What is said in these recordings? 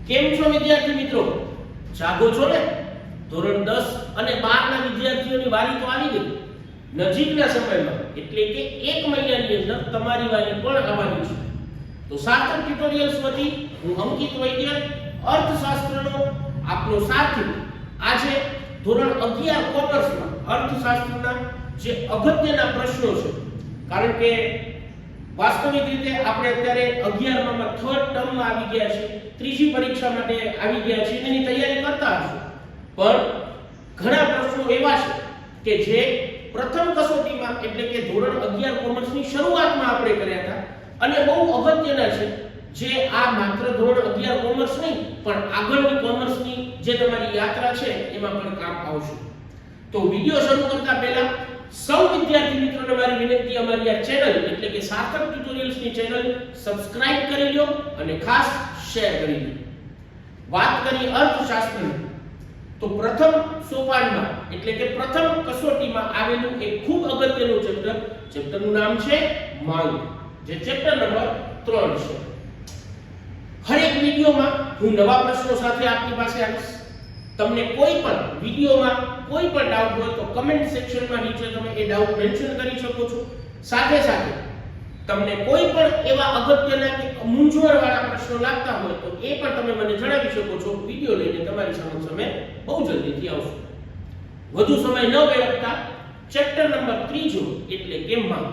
કેમ છો વિદ્યાર્થી મિત્રો? જાગો છો ને? ધોરણ 10 અને 12 ના વિદ્યાર્થીઓની વારી તો આવી ગઈ. નજીકના સમયમાં એટલે કે 1 મહિનાની અંદર તમારી વારી પણ આવવાની છે. તો સાર્થક ટ્યુટોરિયલ્સ વતી હું અંકિત વૈદ્ય અર્થશાસ્ત્રનો આપનો સાથી આજે ધોરણ 11 કોમર્સમાં અર્થશાસ્ત્રના જે અગત્યના પ્રશ્નો છે, કારણ કે વાસ્તવિક રીતે આપણે અત્યારે 11માં થર્ડ ટર્મમાં આવી ગયા છે, ત્રીજી પરીક્ષા માટે આવી ગયા છે, એની તૈયારી કરતા હશો. પણ ઘણા પ્રશ્નો એવા છે કે જે પ્રથમ કસોટીમાં એટલે કે ધોરણ 11 કોમર્સની શરૂઆતમાં આપણે કર્યા હતા અને બહુ અગત્યના છે, જે આ માત્ર ધોરણ 11 કોમર્સ નહીં પણ આગળની કોમર્સની જે તમારી યાત્રા છે એમાં પણ કામ આવશે. તો વિડિયો શરૂ કરતા પહેલા સૌ વિદ્યાર્થી મિત્રોને મારી વિનંતી, અમારી આ ચેનલ એટલે કે સાર્થક ટ્યુટોરિયલ્સની ચેનલ સબસ્ક્રાઇબ કરી લો અને ખાસ શેર કરી લો. વાત કરી અર્થશાસ્ત્રની, તો પ્રથમ સોપાનમાં એટલે કે પ્રથમ કસોટીમાં આવેલું એક ખૂબ અગત્યનું ચેપ્ટરનું નામ છે માંગ, જે ચેપ્ટર નંબર 3 છે. હરેક વિડિયોમાં હું નવા પ્રશ્નો સાથે આપની પાસે આવીશ. તમને કોઈ પણ વિડિયોમાં કોઈ પણ ડાઉટ હોય તો કમેન્ટ સેક્શનમાં નીચે તમે એ ડાઉટ મેન્શન કરી શકો છો. સાથે સાથે તમને કોઈ પણ એવા અગત્યના કે મૂંઝવણવાળા પ્રશ્નો લાગતા હોય તો એ પણ તમે મને જણાવી શકો છો. વિડિયો લઈને તમારી સમક્ષ અમે બહુ જલ્દીથી આવશું. વધુ સમય ન વેડફતા ચેપ્ટર નંબર 3 એટલે કે માંગ.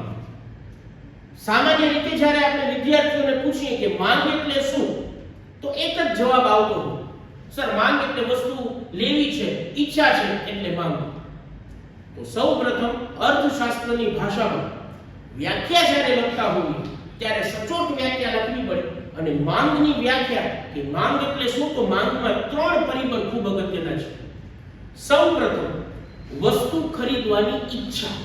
સામાન્ય રીતે જ્યારે આપણે વિદ્યાર્થીઓને પૂછીએ કે માંગ એટલે શું, તો એક જ જવાબ આવતો હોય, સર માંગ એટલે વસ્તુ લેવી છે, ઈચ્છા છે એટલે માંગ. તો સૌપ્રથમ અર્થશાસ્ત્રની ભાષામાં વ્યાખ્યા જ્યારે લખતા હોઈએ ત્યારે સચોટ વ્યાખ્યા લખવી પડે. અને માંગની વ્યાખ્યા કે માંગ એટલે શું, તો માંગમાં 3 પરિબળ ખૂબ અગત્યના છે. સૌપ્રથમ વસ્તુ ખરીદવાની ઈચ્છા.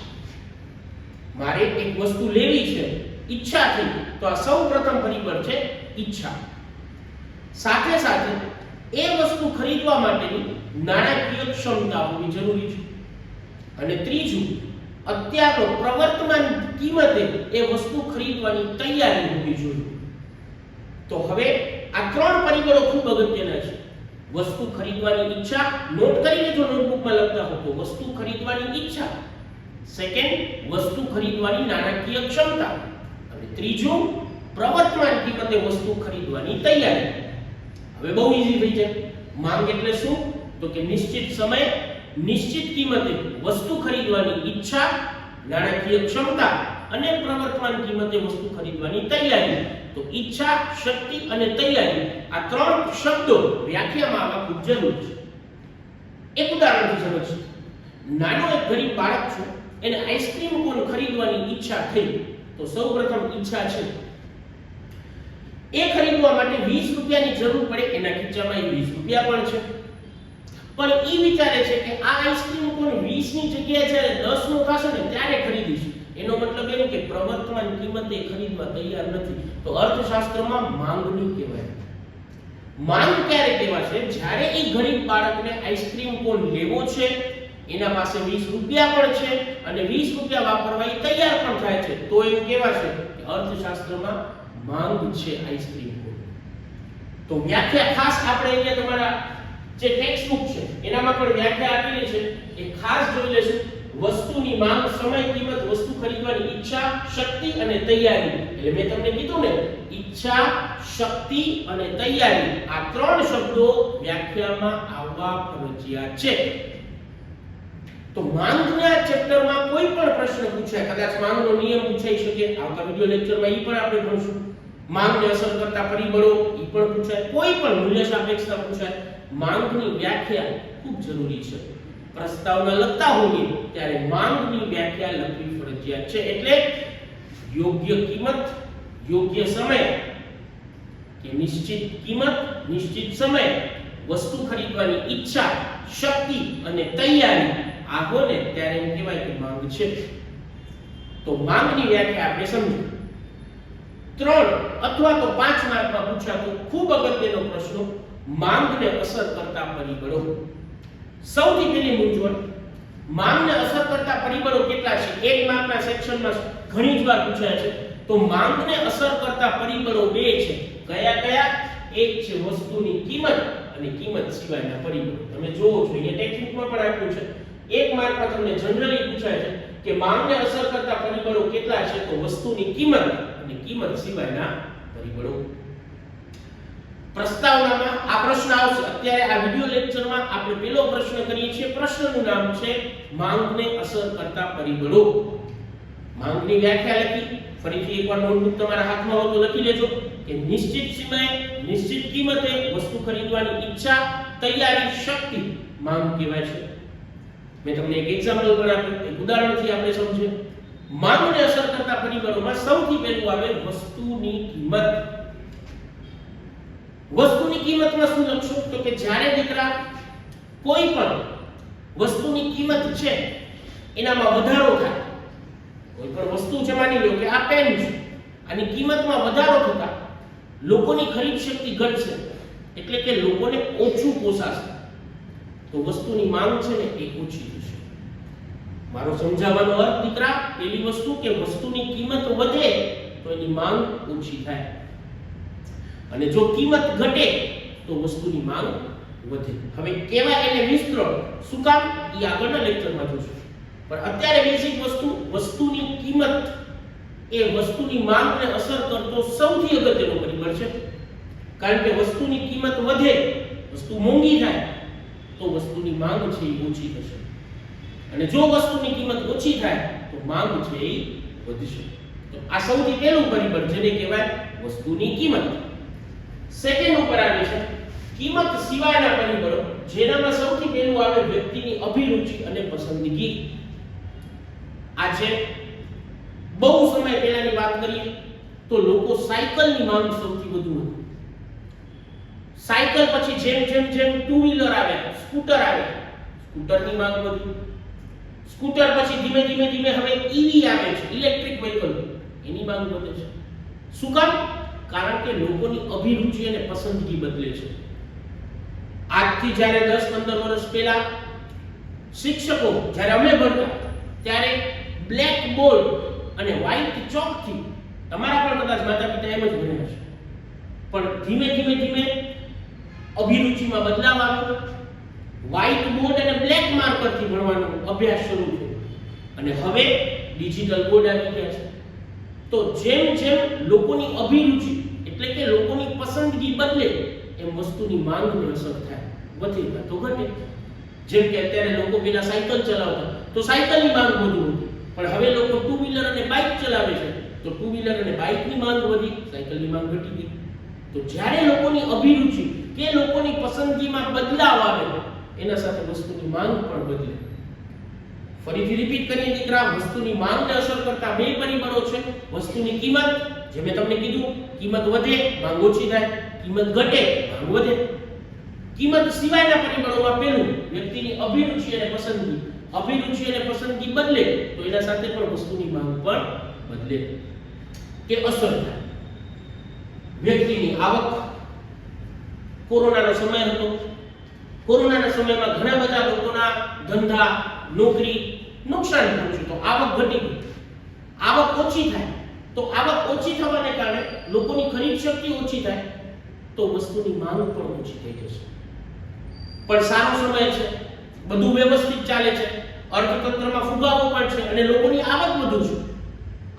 મારે એક વસ્તુ લેવી છે, ઈચ્છા થઈ, તો આ સૌપ્રથમ પરિબળ છે ઈચ્છા. સાથે સાથે એ વસ્તુ ખરીદવા માટેની નાણાકીય ક્ષમતા હોવી જરૂરી છે. અને ત્રીજું, અત્યારનો પ્રવર્તમાન કિંમતે એ વસ્તુ ખરીદવાની તૈયારી હોવી જોઈએ. તો હવે આ 3 પરિબળો ખૂબ અગત્યના છે. વસ્તુ ખરીદવાની ઈચ્છા, નોટ કરી લેજો નોટબુકમાં લખતા હો તો વસ્તુ ખરીદવાની ઈચ્છા. સેકન્ડ, વસ્તુ ખરીદવાની નાણાકીય ક્ષમતા. અને ત્રીજું, પ્રવર્તમાન કિંમતે વસ્તુ ખરીદવાની તૈયારી. હવે બહુ ઈઝી થઈ જાય. માંગ એટલે શું, તો કે નિશ્ચિત સમય, નિશ્ચિત કિંમતે વસ્તુ ખરીદવાની ઈચ્છા, નાણાકીય ક્ષમતા અને પ્રવર્તમાન કિંમતે વસ્તુ ખરીદવાની તૈયારી. તો ઈચ્છા, શક્તિ અને તૈયારી, આ 3 શબ્દો વ્યાખ્યામાં આવવા ખૂબ જરૂરી છે. એક ઉદાહરણથી સમજીએ. નાનો એક ગરીબ બાળક છે, એને આઈસ્ક્રીમ કોન ખરીદવાની ઈચ્છા થઈ. તો સૌપ્રથમ ઈચ્છા છે, એ ખરીદવા માટે 20 રૂપિયાની જરૂર પડે, એના ખીચામાં 20 રૂપિયા પણ છે. પણ એ વિચારે છે કે આ આઈસ્ક્રીમ કોન 20 ની જગ્યાએ જ્યારે 10 નો થશે ને ત્યારે ખરીદીશ. એનો મતલબ એમ કે પ્રવર્તમાન કિંમતે ખરીદવા તૈયાર નથી. તો અર્થશાસ્ત્રમાં માંગણી કહેવાય. માંગ ક્યારે કહેવાશે, જ્યારે એ ગરીબ બાળકને આઈસ્ક્રીમ કોન લેવો છે, એના પાસે 20 રૂપિયા પણ છે અને 20 રૂપિયા વાપરવા એ તૈયાર પણ થાય છે, તો એમ કહેવાશે કે અર્થશાસ્ત્રમાં માંગ છે આઈસ્ક્રીમ કોન. તો વ્યાખ્યા ખાસ આપણે અહીંયા તમારા જે ટેક્સ્ટ બુક છે એનામાં પણ વ્યાખ્યા આપેલી છે, એ ખાસ જોઈ લેશું. વસ્તુની માંગ, સમય, કિંમત, વસ્તુ ખરીદવાની ઈચ્છા, શક્તિ અને તૈયારી. એટલે મેં તમને કીધું ને, ઈચ્છા, શક્તિ અને તૈયારી, આ 3 શબ્દો વ્યાખ્યામાં આવવા ફરજિયાત છે. તો માંગના ચેપ્ટરમાં કોઈ પણ પ્રશ્ન પૂછાય, કદાચ માંગનો નિયમ પૂછાઈ શકે, આવતા વિડિયો લેક્ચરમાં ઈ પણ આપણે ભણશું. માંગને અસર કરતા પરિબળો ઈ પણ પૂછાય, કોઈ પણ મૂલ્ય સાપેક્ષતા પૂછાય. માંગની વ્યાખ્યા ખૂબ જરૂરી છે. પ્રસ્તાવના લખતા હોઈએ ત્યારે માંગની વ્યાખ્યા લખવી ફરજિયાત છે. એટલે યોગ્ય કિંમત, યોગ્ય સમય કે નિશ્ચિત કિંમત, નિશ્ચિત સમય, વસ્તુ ખરીદવાની ઈચ્છા, શક્તિ અને તૈયારી, આ હોય ને ત્યારે એમ કહેવાય કે માંગ છે. તો માંગની વ્યાખ્યા આપણે સમજીએ. 3 અથવા તો 5 માર્કમાં પૂછાતો ખૂબ અગત્યનો પ્રશ્ન, માંગને અસર કરતા પરિબળો. સૌથી પહેલી મૂંઝવણ, માંગને અસર કરતા પરિબળો કેટલા છે? 1 માર્કના સેક્શનમાં ઘણી જ વાર પૂછાય છે. તો માંગને અસર કરતા પરિબળો 2 છે. કયા કયા? એક છે વસ્તુની કિંમત અને કિંમત સિવાયના પરિબળો. તમે જોવો છો અહીંયા ટેક્સ્ટબુકમાં પણ આપ્યું છે. એક માર્કમાં તમને જનરલી પૂછાય છે કે માંગને અસર કરતા પરિબળો કેટલા છે, તો વસ્તુની કિંમત અને કિંમત સિવાયના પરિબળો. પ્રસ્તાવનામાં આ પ્રશ્ન આવશે. અત્યારે આ વિડિયો લેક્ચરમાં આપણે પહેલો પ્રશ્ન કરીએ છીએ. પ્રશ્નનું નામ છે માંગને અસર કરતા પરિબળો. માંગની વ્યાખ્યા લખી. ફરીથી એકવાર નોટબુક તમારા હાથમાં હોય તો લખી લેજો કે નિશ્ચિત સમયે નિશ્ચિત કિંમતે વસ્તુ ખરીદવાની ઈચ્છા, તૈયારી, શક્તિ માંગ કહેવાય છે. મેં તમને એક એક્ઝામ્પલ પણ આપ્યું, એક ઉદાહરણથી આપણે સમજીએ. માંગને અસર કરતા પરિબળોમાં સૌથી પહેલું આવે વસ્તુની કિંમત. વસ્તુની કિંમતમાં શું લખશો તો કે જ્યારે દીકરા કોઈ પણ વસ્તુની કિંમત છે એનામાં વધારો થાય, કોઈ પણ વસ્તુ છે, માની લો કે આ પેન છે, આની કિંમતમાં વધારો થતા લોકોની ખરીદ શક્તિ ઘટશે, એટલે કે લોકોને ઓછું પોસાશે, તો વસ્તુની માંગ છે ને એ ઓછી થશે. મારો સમજાવવાનો અર્થ દીકરા, પેલી વસ્તુ કે વસ્તુની કિંમત વધે તો એની માંગ ઓછી થાય, અને જો કિંમત ઘટે તો વસ્તુની માંગ વધે. હવે કેવા એને વિસ્તરણ શું કામ એ આગળના લેક્ચરમાં જોશું, પણ અત્યારે બેઝિક વસ્તુની કિંમત એ વસ્તુની માંગને અસર કરતો સૌથી અગત્યનો પરિબળ છે. કારણ કે વસ્તુની કિંમત વધે, વસ્તુ મોંઘી થાય તો વસ્તુની માંગ છે એ ઓછી થશે, અને જો વસ્તુની કિંમત ઓછી થાય તો માંગ છે એ વધશે. તો આ સૌથી પહેલું પરિબળ જેને કહેવાય વસ્તુની કિંમત. સેકન્ડ ઉપર આવે છે કિંમત સિવાયના પરિબળો, જેનામાં સૌથી પહેલું આવે વ્યક્તિની અભિરુચિ અને પસંદગી. આજે બહુ સમય પહેલાની વાત કરીએ તો લોકો સાયકલની માંગ સૌથી વધુ હતી. સાયકલ પછી જેમ જેમ જેમ ટુ વ્હીલર આવે, સ્કૂટર આવે, સ્કૂટરની માંગ વધી. સ્કૂટર પછી ધીમે ધીમે ધીમે હવે ઈવી આવે છે, ઇલેક્ટ્રિક વ્હીકલ, એની માંગ વધે છે. શું કામ? કારણ કે લોકોની અભિરુચિ અને પસંદગી બદલે છે. આજથી જ્યારે 10-15 વર્ષ પહેલા શિક્ષકો જ્યારે અમે ભણતા ત્યારે બ્લેક બોર્ડ અને વ્હાઇટ ચોકથી, તમારા પણ કદાચ માતા પિતા એમ જ ભણ્યા છે, પણ ધીમે ધીમે ધીમે અભિરુચિમાં બદલાવ આવ્યો. વ્હાઇટ બોર્ડ અને બ્લેક માર્કરથી ભણવાનો અભ્યાસ શરૂ થયો, અને હવે ડિજિટલ બોર્ડ આવી ગયા છે. તો જેમ જેમ લોકોની અભિરુચિ એટલે કે લોકોની પસંદગી બદલે એમ વસ્તુની માંગને અસર થાય, વધે તો ઘટે. જેમ કે અત્યારે લોકો પેલા સાયકલ ચલાવતા તો સાયકલની માંગ વધુ હતી, પણ હવે લોકો ટુ વ્હીલર અને બાઇક ચલાવે છે તો ટુ વ્હીલર અને બાઇકની માંગ વધી, સાયકલની માંગ ઘટી ગઈ. તો જ્યારે લોકોની અભિરુચિ કે લોકોની પસંદગીમાં બદલાવ આવે એના સાથે વસ્તુની માંગ પણ બદલે. ફરીથી રિપીટ કરીએ દીકરા, વસ્તુની માંગને અસર કરતા બે પરિબળો છે. વસ્તુની કિંમત, જે મેં તમને કીધું, કિંમત વધે માંગ ઓછી થાય, કિંમત ઘટે માંગ વધે. કિંમત સિવાયના પરિબળોમાં પહેલું વ્યક્તિની અભિરુચિ અને પસંદગી. અભિરુચિ અને પસંદગી બદલે તો એના સાથે પણ વસ્તુની માંગ પણ બદલે કે અસર થાય. વ્યક્તિની આવક, કોરોનાનો સમય હતો, કોરોનાના સમયમાં ઘણા બધા લોકોના ધંધા, નોકરી નુકસાન પહોંચ્યું, તો આવક ઘટી ગઈ. આવક ઓછી થાય તો આવક ઓછી થવાને કારણે લોકોની ખરીદ શક્તિ ઓછી થાય તો વસ્તુની માંગ પણ ઓછી થઈ જશે. પણ સારો સમય છે, બધું વ્યવસ્થિત ચાલે છે, અર્થતંત્રમાં ફુગાવો પણ છે અને લોકોની આવક વધુ છે.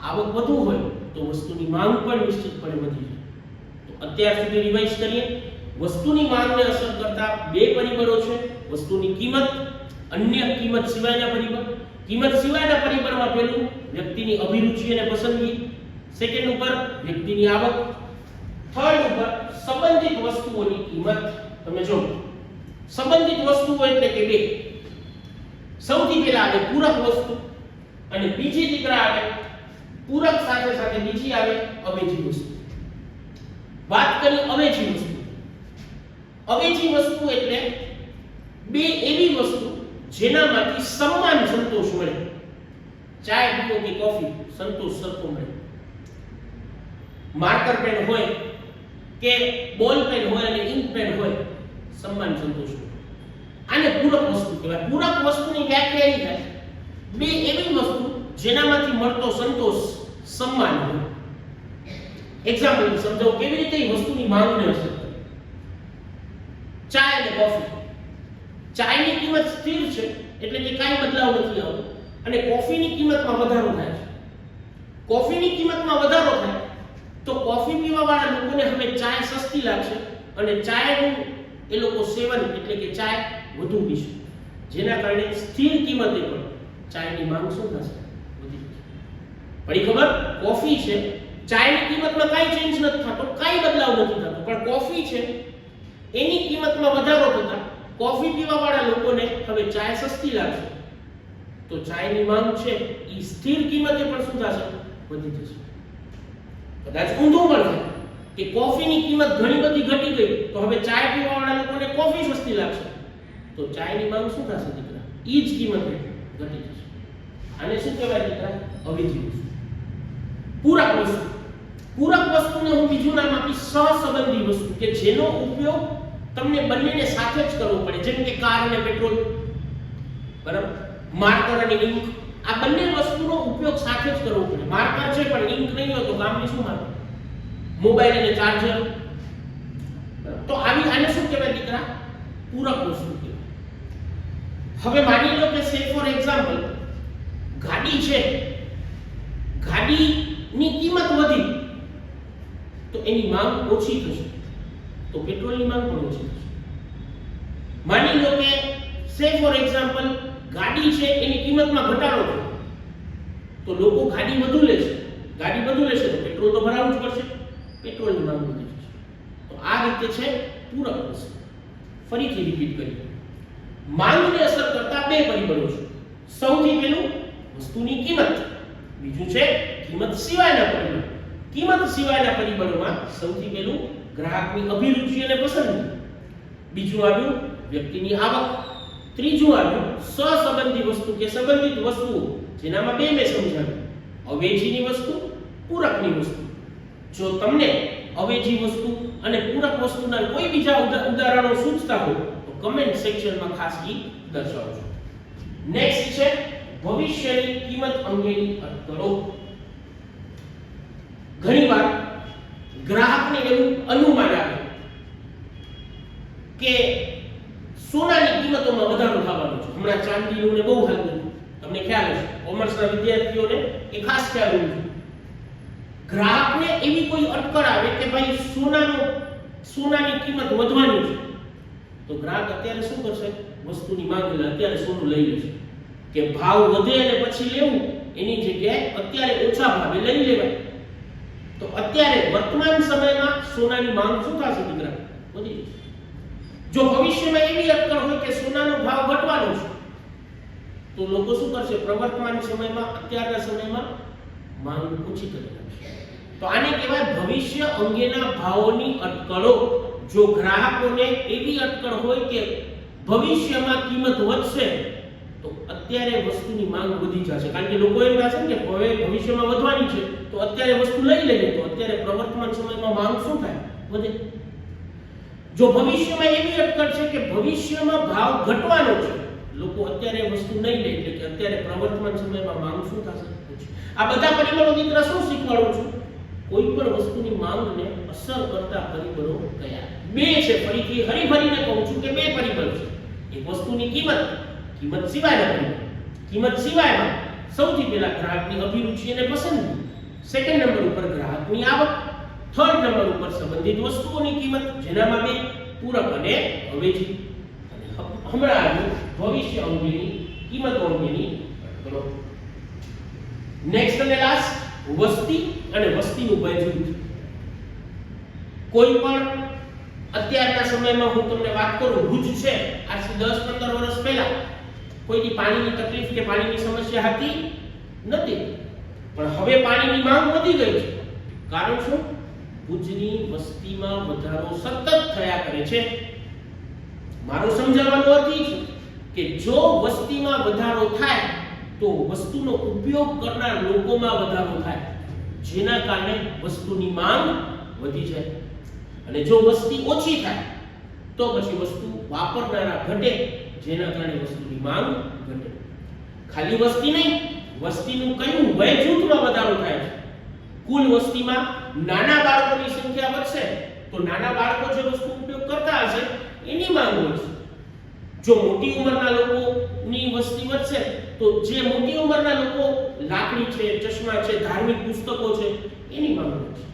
આવક વધુ હોય તો વસ્તુની માંગ પણ નિશ્ચિતપણે વધી જાય. તો અત્યાર સુધી રિવાઇઝ કરીએ. વસ્તુની માંગને અસર કરતા બે પરિબળો છે, વસ્તુની કિંમત, અન્ય કિંમત સિવાયના પરિબળ. કિંમત સિવાયના પરિબળમાં પહેલું વ્યક્તિની અભિરુચિ અને પસંદગી, સેકન્ડ ઉપર વ્યક્તિની આવક, થર્ડ ઉપર સંબંધિત વસ્તુઓની કિંમત. તમે જો સંબંધિત વસ્તુઓ એટલે કે બે, સૌથી પહેલા આવે પૂરક વસ્તુ અને બીજી દીકરા આવે પૂરક સાથે સાથે બીજી આવે અવેજી વસ્તુ. વાત કરી અવેજી વસ્તુ. અવેજી વસ્તુ એટલે બે એવી વસ્તુ જેનામાંથી સમાન સંતોષ મળે. ચાય પીવો કે કોફી, સંતોષ સરખો મળે. માર્કર પેન હોય કે બોલ પેન હોય અને ઇન્ક પેન હોય, સમાન સંતોષ મળે. આને પૂરક વસ્તુ કહેવાય. પૂરક વસ્તુની વ્યાખ્યા એ થાય બે એવી વસ્તુ જેનામાંથી મળતો સંતોષ સમાન હોય. એક્ઝામ્પલ સમજાવો કેવી રીતે વસ્તુની માંગને અસર કરે. કોફી. ચાયની કિંમત સ્થિર છે એટલે કે કાંઈ બદલાવ નથી આવતો અને કોફીની કિંમતમાં વધારો થાય છે. કોફીની કિંમતમાં વધારો થાય તો કોફી પીવાવાળા લોકોને હવે ચાય સસ્તી લાગશે અને ચાયનું એ લોકો સેવન એટલે કે ચાય વધુ પીશે, જેના કારણે સ્થિર કિંમતે પણ ચાયની માંગ શું થશે? વધી જશે. પડી ખબર? કોફી છે, ચાયની કિંમતમાં કાંઈ ચેન્જ નથી થતો, કાંઈ બદલાવ નથી થતો, પણ કોફી છે એની કિંમતમાં વધારો થતા કોફી પીવાવાળા લોકોને હવે ચાય સસ્તી લાગશે તો ચાયની માંગ છે એ સ્થિર કિંમતે પણ શું થશે? વધી જશે. કદાચ ઊંધું પણ થાય કે કોફીની કિંમત ઘણી બધી ઘટી ગઈ તો હવે ચાય પીવાવાળા લોકોને કોફી સસ્તી લાગશે તો ચાયની માંગ શું થશે દીકરા? ઈ જ કિંમતે ઘટી જશે. આને શું કહેવાય દીકરા? અવિધિ વસ્તુ. પૂરક વસ્તુ. પૂરક વસ્તુને હું બીજું નામ આપીશ સહસંબંધી વસ્તુ, કે જેનો ઉપયોગ તમને બંનેને સાથે જ કરવો પડે, જેમ કે કાર અને પેટ્રોલ, બરાબર, માર્કર અને ઇંક, આ બંને વસ્તુનો ઉપયોગ સાથે જ કરવો પડે. માર્કર છે પણ ઇંક નહીં હોય તો કામની શું માર્કર? મોબાઈલ અને ચાર્જર. તો આને શું કહેવાય દીકરા? પૂરક વસ્તુ કહેવાય. હવે માની લો કે સે ફોર એક્ઝામ્પલ ગાડી છે, ગાડીની કિંમત વધી તો એની માંગ ઓછી થશે તો પેટ્રોલની માંગ પણ ઓછી થશે. માની લો કે સે ફોર એક્ઝામ્પલ ગાડી છે એની કિંમતમાં ઘટાડો થયો તો લોકો ગાડી વધુ લેશે, ગાડી વધુ લેશે તો પેટ્રોલ તો ભરાવવું જ પડશે, પેટ્રોલની માંગ વધી જશે. તો આ રીતે છે પૂરક વસ્તુ. ફરીથી રિપીટ કરીએ. માંગને અસર કરતા બે પરિબળો છે. સૌથી પહેલું વસ્તુની કિંમત, બીજું છે કિંમત સિવાયના પરિબળો. કિંમત સિવાયના પરિબળોમાં સૌથી પહેલું ગ્રાહકની અભિરુચિ અને પસંદગી, બીજું આવ્યું વ્યક્તિની આવક, ત્રીજું આવ્યું સહસંબંધી વસ્તુ કે સંબંધિત વસ્તુઓ, જેનામાં બે મેં સમજાવ્યું: અવેજીની વસ્તુ, પૂરકની વસ્તુ. જો તમને અવેજી વસ્તુ અને પૂરક વસ્તુના કોઈ બીજા ઉદાહરણો સૂચતા હોય તો કમેન્ટ સેક્શનમાં ખાસ ઈ દર્શાવજો. નેક્સ્ટ છે ભવિષ્યની કિંમત અંગેની અટકળો. ઘણીવાર ગ્રાહકને એવું અનુમાન આવે કે સોનાની કિંમતોમાં વધારો થવાનો છે. હમણાં ચાંદીનું ને બહુ હાલતું, તમને ખ્યાલ હશે, કોમર્સના વિદ્યાર્થીઓને એ ખાસ ખ્યાલ હોવું જોઈએ. ગ્રાહકને એવી કોઈ અટકળ આવે કે ભાઈ સોનાની કિંમત વધવાની છે તો ગ્રાહક અત્યારે શું કરશે? વસ્તુની માંગ એટલે અત્યારે સોનું લઈ લેશે, કે ભાવ વધે અને પછી લેવું એની જગ્યાએ અત્યારે ઓછા ભાવે લઈ લેવાય. તો અત્યારે વર્તમાન સમયમાં સોનાની માંગ શું થશે દીકરા? વધી જશે. જો ભવિષ્યમાં એવી અટકળ હોય કે સોનાનો ભાવ ઘટવાનો છે તો લોકો શું કરશે? પ્રવર્તમાન સમયમાં અત્યારના સમયમાં માંગ ઓછી કરી નાખશે. તો આને કહેવાય ભવિષ્ય અંગેના ભાવોની અટકળો. જો ગ્રાહકોને એવી અટકળ હોય કે ભવિષ્યમાં કિંમત વધશે તો અત્યારે વસ્તુની માંગ વધી જશે, કારણ કે લોકો એમ કહેશે કે હવે ભવિષ્યમાં વધવાની છે તો અત્યારે વસ્તુ લઈ લઈએ તો અત્યારે પ્રવર્તમાન સમયમાં માંગ શું થાય? વધે. જો ભવિષ્યમાં એવી અટકળ છે કે ભવિષ્યમાં ભાવ ઘટવાનો છે, લોકો અત્યારે વસ્તુ નહીં લે એટલે કે અત્યારે પ્રવર્તમાન સમયમાં માંગ શું થશે? આ બધા પરિબળો દીકરા શું શીખવાડું છું? કોઈ પણ વસ્તુની માંગને અસર કરતા પરિબળો કયા? બે છે. ફરીથી હરીફરીને કહું છું કે બે પરિબળ છે. એક વસ્તુની કિંમત, કિંમત સિવાયના પરિબળ. કિંમત સિવાયમાં સૌથી પહેલા ગ્રાહકની અભિરુચિ અને પસંદગી, સેકન્ડ નંબર ઉપર ગ્રાહકની આવક, થર્ડ નંબર ઉપર સંબંધિત વસ્તુઓની કિંમત, જેનામાં બે પૂરક અને અવેજી, અને હમણાં આવ્યું ભવિષ્ય અંગેની કિંમતો અંગેની અટકળો. નેક્સ્ટ અને લાસ્ટ વસ્તી અને વસ્તીનું ભય જૂથ. કોઈ પણ અત્યારના સમયમાં હું તમને વાત કરું, ભુજ છે આજથી 10-15 વર્ષ પહેલા કોઈની પાણીની તકલીફ કે પાણીની સમસ્યા હતી નથી, પણ હવે પાણીની માંગ વધી ગઈ છે. કારણ શું? ભુજની વસ્તીમાં વધારો સતત થયા કરે છે. મારો સમજાવવાનો અર્થ એ છે કે જો વસ્તીમાં વધારો થાય તો વસ્તુનો ઉપયોગ કરનાર લોકોમાં વધારો થાય, જેના કારણે વસ્તુની માંગ વધી જાય. અને જો વસ્તી ઓછી થાય તો પછી વસ્તુ વાપરનારા ઘટે, જેના કારણે વસ્તુની માંગ ઘટે. ખાલી વસ્તી નહીં, વસ્તીનું કયું વય જૂથમાં વધારો થાય છે. કુલ વસ્તીમાં નાના બાળકોની સંખ્યા વધશે તો નાના બાળકો જે વસ્તુ ઉપયોગ કરતા હશે એની એની માંગ હોય છે. જો મોટી ઉંમરના લોકોની વસ્તી વધશે તો જે મોટી ઉંમરના લોકો લાકડી છે, ચશ્મા છે, ધાર્મિક પુસ્તકો છે એની માંગ હોય છે.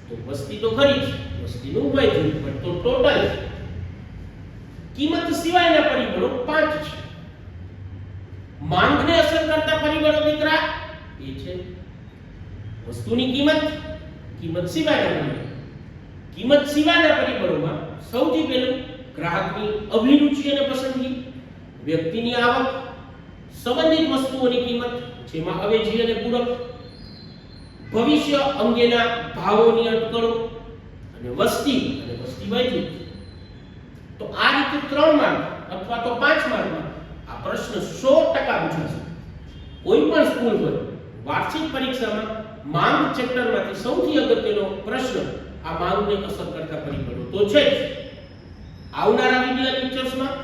તો વસ્તી તો ખરી જ, વસ્તીનું ઉભય જોયું, પણ તો ટોટલ કિંમત સિવાયના પરિબળો 5 છે. માંગને અસર કરતા પરિબળો દીકરા એ છે વસ્તુની કિંમત, કિંમત સિવાયના પરિબળો. કિંમત સિવાયના પરિબળોમાં સૌથી પહેલું ગ્રાહકની અભિરુચિ અને પસંદગી, વ્યક્તિની આવક, સંબંધિત વસ્તુઓની કિંમત જેમાં અવેજી અને પૂરક, ભવિષ્ય અંગેના ભાવોની અટકળો અને વસ્તી વય જૂથ. તો આ રીતે 3 માર્ક અથવા તો 5 માર્કમાં આ પ્રશ્ન 100% પૂછાશે. કોઈ પણ સ્કૂલ હોય વાર્ષિક પરીક્ષામાં માંગ ચેપ્ટરમાંથી સૌથી અગત્યનો પ્રશ્ન આ માંગને અસર કરતા પરિબળો તો છે જ. આવનારા વિડિયો લેક્ચર્સમાં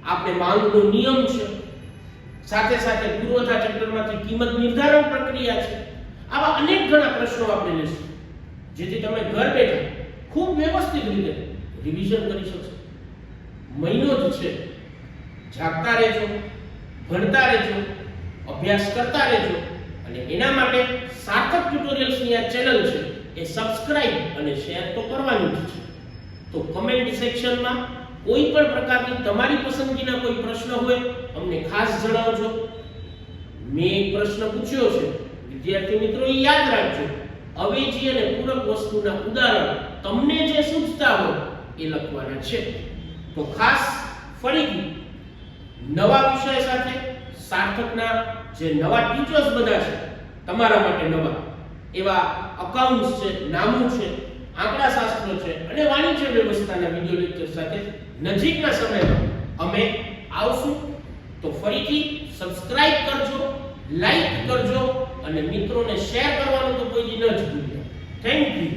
આપણે માંગનો નિયમ છે, સાથે સાથે પૂર્વતા ચેપ્ટરમાંથી કિંમત નિર્ધારણ પ્રક્રિયા છે, આવા અનેક ઘણા પ્રશ્નો આપણે લેશું, જેથી તમે ઘર બેઠા ખૂબ વ્યવસ્થિત રીતે રિવિઝન કરી શકશો. મહિનો જ છે, જાગતા રહેજો, ભણતા રહેજો, અભ્યાસ કરતા રહેજો અને એના માટે સાર્થક ટ્યુટોરિયલ્સની આ ચેનલ છે એ સબસ્ક્રાઇબ અને શેર તો કરવાની જ છે. તો કમેન્ટ સેક્શનમાં કોઈ પણ પ્રકારની તમારી પસંદગીના કોઈ પ્રશ્ન હોય અમને ખાસ જણાવજો. મેં એક પ્રશ્ન પૂછ્યો છે, વિદ્યાર્થી મિત્રો એ યાદ રાખજો, અવેજી અને પૂરક વસ્તુના ઉદાહરણ તમને જે સૂચતા હોય એ લખવાના છે. તો ખાસ ફરીથી નવા વિષય સાથે સાર્થકના જે નવા ટીચર્સ બધા છે તમારા માટે નવા એવા અકાઉન્ટ્સ છે, નામું છે, આંકડાશાસ્ત્ર છે અને વાણિજ્ય વ્યવસ્થાના વિડિયો લેક્ચર સાથે નજીકના સમયમાં અમે આવશું. તો ફરીથી સબસ્ક્રાઇબ કરજો, લાઈક કરજો અને મિત્રોને શેર કરવાનું તો કોઈ દી ન જ ભૂલતા. Thank you.